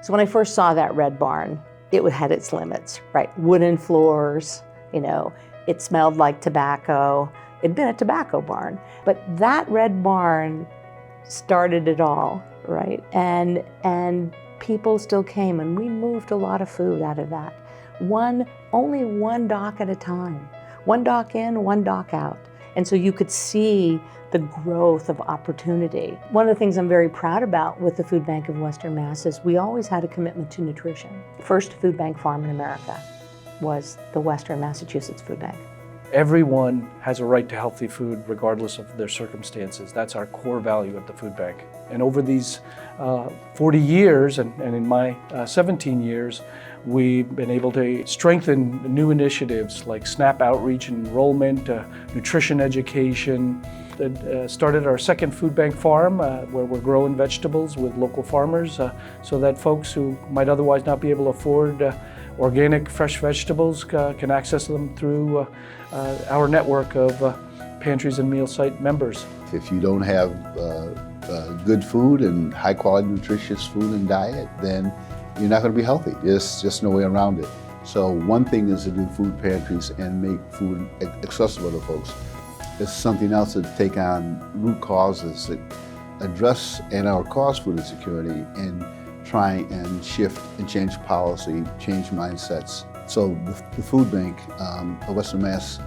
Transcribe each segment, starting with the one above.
So when I first saw that red barn, it had its limits, right? Wooden floors, it smelled like tobacco. It'd been a tobacco barn. But that red barn started it all, right? And people still came, and we moved a lot of food out of that. Only one dock at a time. One dock in, one dock out. And so you could see the growth of opportunity. One of the things I'm very proud about with the Food Bank of Western Mass is we always had a commitment to nutrition. First food bank farm in America was the Western Massachusetts Food Bank. Everyone has a right to healthy food regardless of their circumstances. That's our core value at the food bank. And over these 40 years, and in my 17 years, we've been able to strengthen new initiatives like SNAP outreach and enrollment, nutrition education. Started our second food bank farm where we're growing vegetables with local farmers so that folks who might otherwise not be able to afford organic fresh vegetables can access them through our network of pantries and meal site members. If you don't have good food and high quality nutritious food and diet, then you're not going to be healthy. There's just no way around it. So one thing is to do food pantries and make food accessible to folks. It's something else to take on root causes that address and/or cause food insecurity and try and shift and change policy, change mindsets. So the Food Bank of Western Mass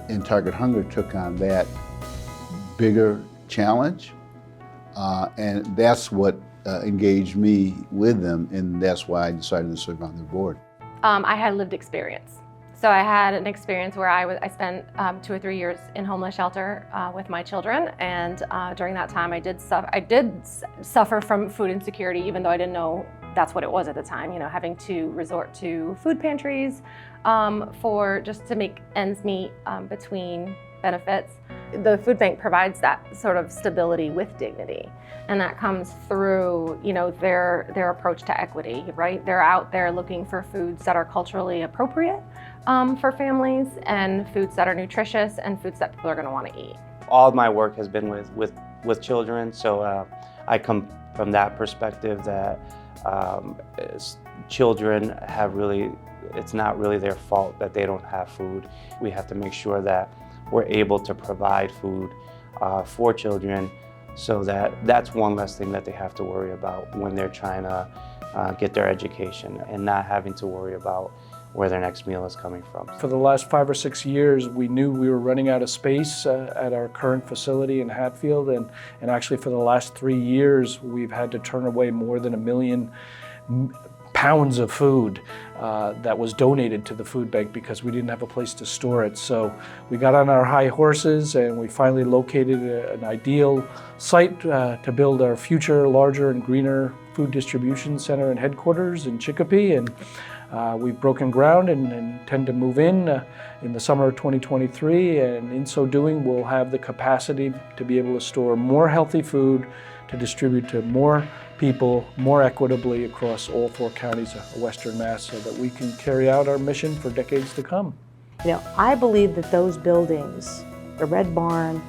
and Target Hunger took on that bigger challenge, and that's what engaged me with them, and that's why I decided to serve on their board. I had lived experience. So I had an experience where I spent 2 or 3 years in homeless shelter with my children, and during that time I did suffer from food insecurity, even though I didn't know that's what it was at the time. Having to resort to food pantries just to make ends meet between benefits. The food bank provides that sort of stability with dignity, and that comes through, their approach to equity, right? They're out there looking for foods that are culturally appropriate for families, and foods that are nutritious, and foods that people are going to want to eat. All of my work has been with children, so I come from that perspective that children it's not really their fault that they don't have food. We have to make sure that we're able to provide food for children, so that's one less thing that they have to worry about when they're trying to get their education, and not having to worry about where their next meal is coming from. For the last 5 or 6 years, we knew we were running out of space at our current facility in Hatfield, and actually for the last 3 years, we've had to turn away more than 1 million pounds of food that was donated to the food bank because we didn't have a place to store it. So we got on our high horses and we finally located an ideal site to build our future larger and greener food distribution center and headquarters in Chicopee. And we've broken ground and intend to move in the summer of 2023. And in so doing, we'll have the capacity to be able to store more healthy food to distribute to more people more equitably across all 4 counties of Western Mass, so that we can carry out our mission for decades to come. I believe that those buildings, the Red Barn,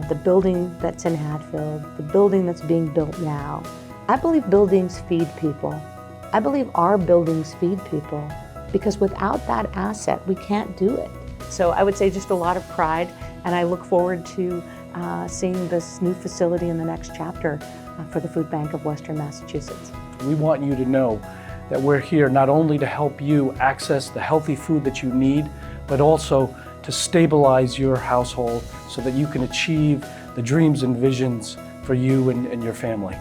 the building that's in Hatfield, the building that's being built now, I believe buildings feed people. I believe our buildings feed people, because without that asset, we can't do it. So I would say just a lot of pride, and I look forward to seeing this new facility in the next chapter for the Food Bank of Western Massachusetts. We want you to know that we're here not only to help you access the healthy food that you need, but also to stabilize your household so that you can achieve the dreams and visions for you and your family.